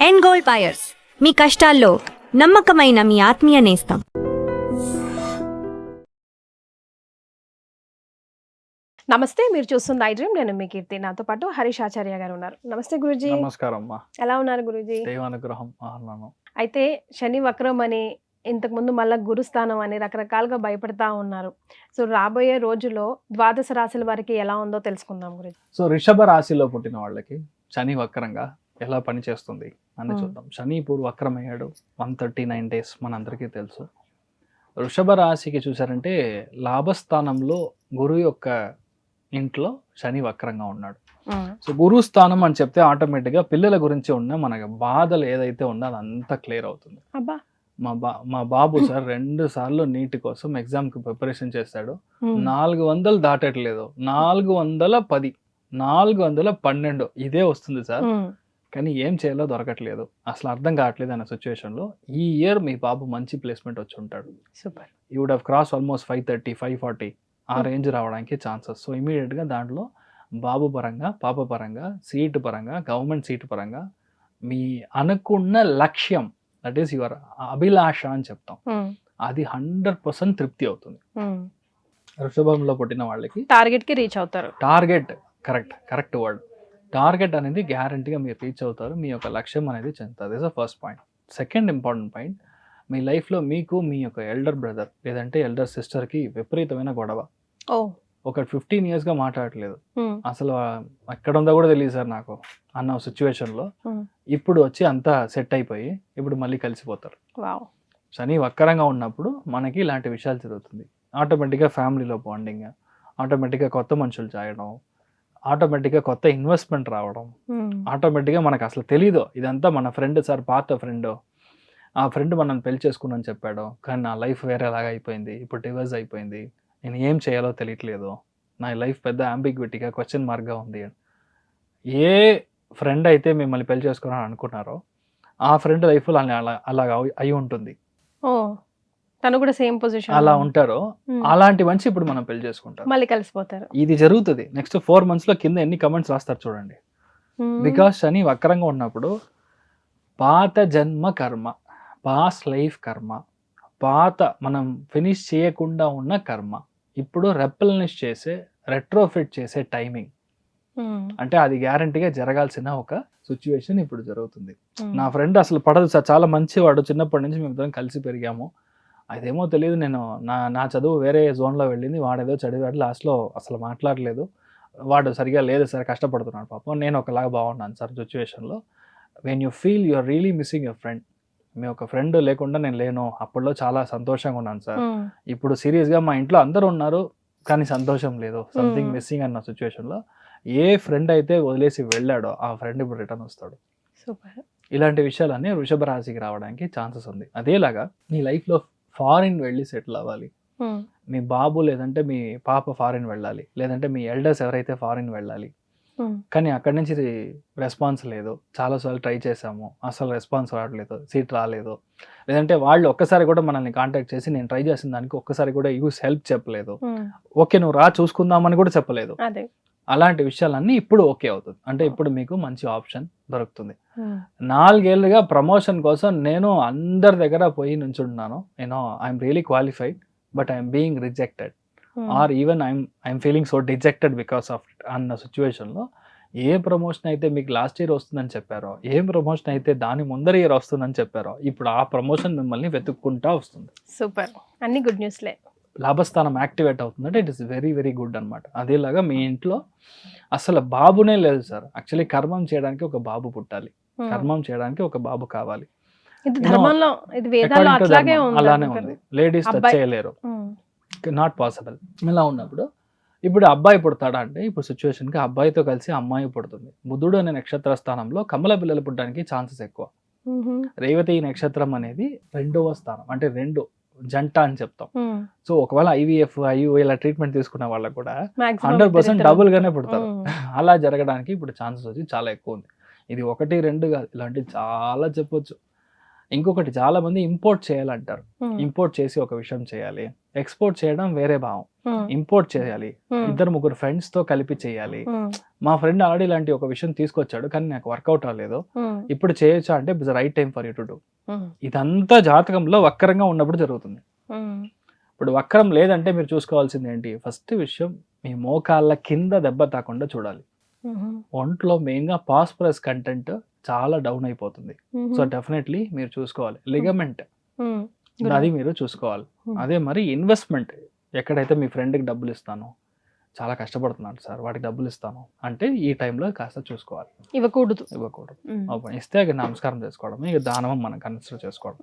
End gold buyers, మీ కష్టాల్లో నమ్మకమైన మీ ఆత్మీయ నేస్తం. నమస్తే, మీరు చూస్తుంది ఐ డ్రీమ్. నేను మీ కీర్తి. నాతో పాటు హరీష్ ఆచార్య గారు ఉన్నారు. నమస్తే గురూజీ. నమస్కారం అమ్మా. ఎలా ఉన్నారు గురూజీ? దైవానుగ్రహం ఆహ్లానం. అయితే శని వక్రం అని, ఇంతకుముందు మళ్ళా గురుస్థానం అని రకరకాలుగా భయపడతా ఉన్నారు. సో రాబోయే రోజుల్లో ద్వాదశ రాశుల వారికి ఎలా ఉందో తెలుసుకుందాం గురూజీ. సో వృషభ రాశిలో పుట్టిన వాళ్ళకి శని వక్రంగా ఎలా పనిచేస్తుంది అని చూద్దాం. శని ఇప్పుడు వక్రమయ్యాడు 139 days, మనందరికీ తెలుసు. వృషభ రాశికి చూసారంటే లాభస్థానంలో గురువు యొక్క ఇంట్లో శని వక్రంగా ఉన్నాడు. సో గురు స్థానం అని చెప్తే ఆటోమేటిక్గా పిల్లల గురించి ఉన్న మన బాధలు ఏదైతే ఉందో అదంతా క్లియర్ అవుతుంది. అబ్బా, మా బాబు సార్ 2 సార్లు నీట్ కోసం ఎగ్జామ్ కి ప్రిపరేషన్ చేశాడు. 400 దాటట్లేదు, 410, 412 ఇదే వస్తుంది సార్. కానీ ఏం చేయాలో దొరకట్లేదు, అసలు అర్థం కావట్లేదు అన్న సిచ్యువేషన్లో ఈ ఇయర్ మీ బాబు మంచి ప్లేస్మెంట్ వచ్చి ఉంటాడు. Super. You would have cross almost 530, 540 ఆ రేంజ్ రావడానికి ఛాన్సెస్. సో ఇమీడియట్గా దాంట్లో బాబు పరంగా, పాప పరంగా, సీటు పరంగా, గవర్నమెంట్ సీటు పరంగా మీ అనుకున్న లక్ష్యం, దట్ ఈస్ యువర్ అభిలాష అని చెప్తాం, అది 100% తృప్తి అవుతుంది. వృషభంలో పుట్టిన వాళ్ళకి టార్గెట్ కి రీచ్ అవుతారు. Target correct word. టార్గెట్ అనేది గ్యారంటీగా మీరు రీచ్ అవుతారు, మీ యొక్క లక్ష్యం అనేది చెందుతుంది. Is the first point. Second important point, మీ లైఫ్లో మీకు మీ యొక్క ఎల్డర్ బ్రదర్ లేదంటే ఎల్డర్ సిస్టర్కి విపరీతమైన గొడవ. ఒక 15 yearsగా మాట్లాడట్లేదు, అసలు ఎక్కడ ఉందో కూడా తెలియదు సార్ నాకు అన్న సిచ్యువేషన్లో ఇప్పుడు వచ్చి అంతా సెట్ అయిపోయి ఇప్పుడు మళ్ళీ కలిసిపోతారు. శని వక్రంగా ఉన్నప్పుడు మనకి ఇలాంటి విషయాలు జరుగుతుంది. ఆటోమేటిక్గా ఫ్యామిలీలో బాండింగ్, ఆటోమేటిక్గా కొత్త మనుషులు చేయడం, ఆటోమేటిక్గా కొత్త ఇన్వెస్ట్మెంట్ రావడం, ఆటోమేటిక్గా మనకు అసలు తెలీదు ఇదంతా మన ఫ్రెండ్ సార్, పాత ఫ్రెండ్, ఆ ఫ్రెండ్ మనం పెళ్లి చేసుకున్నాను చెప్పాడు, కానీ నా లైఫ్ వేరేలాగా అయిపోయింది, ఇప్పుడు డివోర్స్ అయిపోయింది, నేను ఏం చేయాలో తెలియట్లేదు, నా లైఫ్ పెద్ద అంబిగ్విటీగా క్వశ్చన్ మార్క్గా ఉంది. ఏ ఫ్రెండ్ అయితే మిమ్మల్ని పెళ్లి చేసుకోవాలని అనుకున్నారో ఆ ఫ్రెండ్ లైఫ్లో అలాగా అయి ఉంటుంది, తను కూడా సేమ్ పొజిషన్ అలా ఉంటారో అలాంటి మనిషి ఇప్పుడు మనం పెళ్లి చేసుకుంటాం, మళ్ళీ కలిసిపోతారు. ఇది జరుగుతుంది. నెక్స్ట్ 4 monthsలో కింద ఎన్ని కమెంట్స్ రాస్తారు చూడండి. బికాస్ శని వక్రంగా ఉన్నప్పుడు పాత జన్మ కర్మ, పాస్ట్ లైఫ్ కర్మ, పాత మనం ఫినిష్ చేయకుండా ఉన్న కర్మ ఇప్పుడు రెప్లనిష్ చేసే, రెట్రోఫిట్ చేసే టైమింగ్. అంటే అది గ్యారంటీగా జరగాల్సిన ఒక సిచ్యువేషన్ ఇప్పుడు జరుగుతుంది. నా ఫ్రెండ్ అసలు పడదు సార్, చాలా మంచివాడు, చిన్నప్పటి నుంచి మేము ఇద్దరం కలిసి పెరిగాము, అదేమో తెలియదు, నేను నా చదువు వేరే జోన్లో వెళ్ళింది, వాడేదో చదివాడు, లాస్ట్లో అసలు మాట్లాడలేదు, వాడు సరిగా లేదు సార్, కష్టపడుతున్నాడు పాపం, నేను ఒకలాగా బాగున్నాను సార్ సిచ్యువేషన్లో. When you feel you are really missing your friend, మీ ఒక ఫ్రెండ్ లేకుండా నేను లేను, అప్పట్లో చాలా సంతోషంగా ఉన్నాను సార్, ఇప్పుడు సీరియస్గా మా ఇంట్లో అందరూ ఉన్నారు కానీ సంతోషం లేదు, సంథింగ్ మిస్సింగ్ అన్న సిచ్యువేషన్లో ఏ ఫ్రెండ్ అయితే వదిలేసి వెళ్ళాడో ఆ ఫ్రెండ్ ఇప్పుడు రిటర్న్ వస్తాడు. ఇలాంటి విషయాలన్నీ వృషభ రాశికి రావడానికి ఛాన్సెస్ ఉంది. అదేలాగా నీ లైఫ్లో ఫారిన్ వెళ్ళి సెటిల్ అవ్వాలి, మీ బాబు లేదంటే మీ పాప ఫారిన్ వెళ్ళాలి, లేదంటే మీ ఎల్డర్స్ ఎవరైతే ఫారిన్ వెళ్ళాలి, కానీ అక్కడి నుంచి రెస్పాన్స్ లేదు, చాలాసార్లు ట్రై చేసాము అసలు రెస్పాన్స్ రావట్లేదు, సీట్ రాలేదు, లేదంటే వాళ్ళు ఒక్కసారి కూడా మనల్ని కాంటాక్ట్ చేసి నేను ట్రై చేసిన దానికి ఒక్కసారి కూడా యూస్ హెల్ప్ చెప్పలేదు, ఓకే నువ్వు రా చూసుకుందామని కూడా చెప్పలేదు. అలాంటి విషయాలన్నీ ఇప్పుడు ఓకే అవుతుంది. అంటే ఇప్పుడు మీకు మంచి ఆప్షన్ దొరుకుతుంది. 4 ఏళ్ళుగా ప్రమోషన్ కోసం నేను అందరి దగ్గర పోయి నుంచున్నాను, నేను I'm really qualified but I'm being rejected or even I'm feeling so dejected because of it అన్న సిచ్యువేషన్లో ఏ ప్రమోషన్ అయితే మీకు లాస్ట్ ఇయర్ వస్తుందని చెప్పారో, ఏ ప్రమోషన్ అయితే దాని ముందర ఇయర్ వస్తుందని చెప్పారో, ఇప్పుడు ఆ ప్రమోషన్ మిమ్మల్ని వెతుక్కుంటా వస్తుంది. సూపర్, అన్ని గుడ్ న్యూస్లే. లాభస్థానం యాక్టివేట్ అవుతుందంటే it is very very good అనమాట. అదేలాగా మీ ఇంట్లో అసలు బాబునే లేదు సార్, యాక్చువల్లీ కర్మం చేయడానికి ఒక బాబు పుట్టాలి, కర్మం చేయడానికి ఒక బాబు కావాలి, అలానే ఉంది. లేడీస్ టచ్ చేయలేరు, నాట్ పాసిబుల్. ఇలా ఉన్నప్పుడు ఇప్పుడు అబ్బాయి పుడతాడా అంటే ఇప్పుడు సిచ్యువేషన్కి అబ్బాయితో కలిసి అమ్మాయి పుడుతుంది. బుధుడు అనే నక్షత్ర స్థానంలో కమల పిల్లలు పుట్టడానికి ఛాన్సెస్ ఎక్కువ. రేవతి నక్షత్రం అనేది 2వ స్థానం, అంటే 2 జంట అని చెప్తాం. సో ఒకవేళ IVF ఇలా ట్రీట్మెంట్ తీసుకున్న వాళ్ళకు కూడా 100% డబుల్ గానే పుడతారు. అలా జరగడానికి ఇప్పుడు ఛాన్సెస్ వచ్చి చాలా ఎక్కువ ఉంది. ఇది 1, 2 కాదు, ఇలాంటి చాలా చెప్పొచ్చు. ఇంకొకటి చాలా మంది ఇంపోర్ట్ చేయాలంటారు. ఇంపోర్ట్ చేసి ఒక విషయం చేయాలి, ఎక్స్పోర్ట్ చేయడం వేరే భావం. ఇంపోర్ట్ చేయాలి, 2-3 ఫ్రెండ్స్ తో కలిపి చేయాలి. మా ఫ్రెండ్ ఆల్రెడీ ఇలాంటి ఒక విషయం తీసుకొచ్చాడు కానీ నాకు వర్కౌట్ అవ్వలేదు, ఇప్పుడు చేయొచ్చా అంటే it's right time for you to do. ఇదంతా జాతకంలో వక్రంగా ఉన్నప్పుడు జరుగుతుంది. ఇప్పుడు వక్రం లేదంటే మీరు చూసుకోవాల్సింది ఏంటి, ఫస్ట్ విషయం మీ మోకాళ్ళ కింద దెబ్బ తాకుండా చూడాలి. ఒంట్లో మెయిన్ గా పాస్పరస్ కంటెంట్ చాలా డౌన్ అయిపోతుంది. సో డెఫినెట్లీ మీరు చూసుకోవాలి. లిగమెంట్ అది మీరు చూసుకోవాలి. అదే మరి ఇన్వెస్ట్మెంట్, ఎక్కడైతే మీ ఫ్రెండ్కి డబ్బులు ఇస్తాను, చాలా కష్టపడుతున్నాను సార్ వాటికి డబ్బులు ఇస్తాను అంటే ఈ టైంలో కాస్త చూసుకోవాలి. ఇవ్వకూడదు. ఇస్తే ఇక నమస్కారం చేసుకోవడం, ఇక దానం మనం కన్సిడర్ చేసుకోవడం,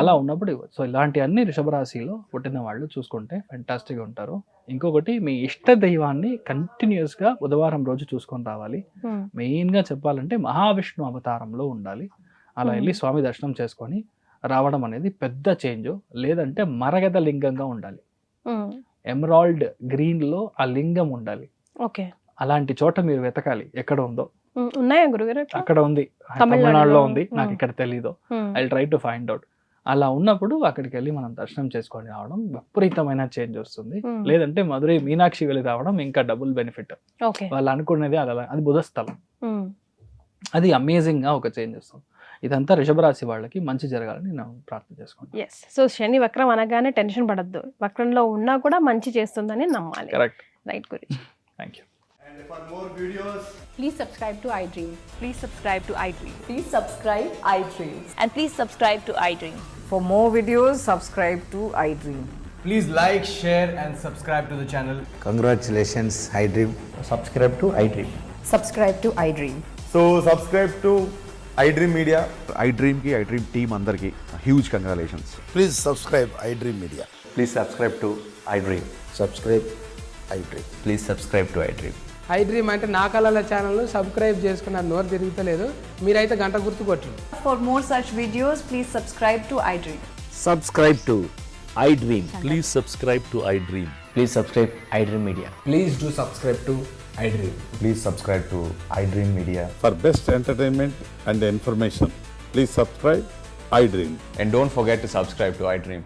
అలా ఉన్నప్పుడు ఇవ్వచ్చు. సో ఇలాంటి అన్ని వృషభ రాశిలో పుట్టిన వాళ్ళు చూసుకుంటే ఫెంటాస్టిక్ ఉంటారు. ఇంకొకటి మీ ఇష్ట దైవాన్ని కంటిన్యూస్ గా బుధవారం రోజు చూసుకొని రావాలి. మెయిన్ గా చెప్పాలంటే మహావిష్ణు అవతారంలో ఉండాలి. అలా వెళ్ళి స్వామి దర్శనం చేసుకొని రావడం అనేది పెద్ద చేంజ్. లేదంటే మరగద లింగంగా ఉండాలి, ఎమరాల్డ్ గ్రీన్ లో ఆ లింగం ఉండాలి. ఓకే, అలాంటి చోట మీరు వెతకాలి ఎక్కడ ఉందో. ఉన్నాయా గురుగారు? అక్కడ ఉంది, తమిళనాడులో ఉంది, నాకు ఇక్కడ తెలీదు. I try to find out. అలా ఉన్నప్పుడు అక్కడికి వెళ్ళి మనం దర్శనం చేసుకొని రావడం విపరీతమైన చేంజ్ వస్తుంది. లేదంటే మధురై మీనాక్షి వెళ్ళి రావడం ఇంకా డబుల్ బెనిఫిట్. వాళ్ళు అనుకునేది అది బుధ స్థలం, అది అమేజింగ్ గా ఒక చేంజ్ వస్తుంది. ఇదంతా వృషభ రాశి వాళ్ళకి మంచి జరగాలని నేను ప్రార్థన చేసుకుంటాను. ఎస్, సో శని వక్రం అనగానే టెన్షన్ పడద్దు, వక్రంలో ఉన్నా కూడా మంచి చేస్తుందని నమ్మాలి. కరెక్ట్, రైట్ గురించి. Thank you. And for more videos, Please subscribe to iDream. Please subscribe to iDream. Please subscribe iDream. And please subscribe to iDream. For more videos, subscribe to iDream. please like, share, and subscribe to the channel. Congratulations, iDream. subscribe to iDream. Subscribe to iDream. So subscribe to iDream Media. iDream ki iDream team andarki huge congratulations. Please subscribe iDream Media. Please subscribe to iDream. Subscribe iDream. Please subscribe to iDream. iDream అంటే నా కళల channel subscribe చేసుకున్న నోరు తిరుగుతలేదు, మీరైతే గంట గుర్తు కొట్టండి. For more such videos, please subscribe to iDream. Subscribe to iDream. Please subscribe to iDream. Please subscribe iDream Media. Please do subscribe to iDream. Please subscribe to iDream Media. For best entertainment and information, please subscribe iDream. And don't forget to subscribe to iDream.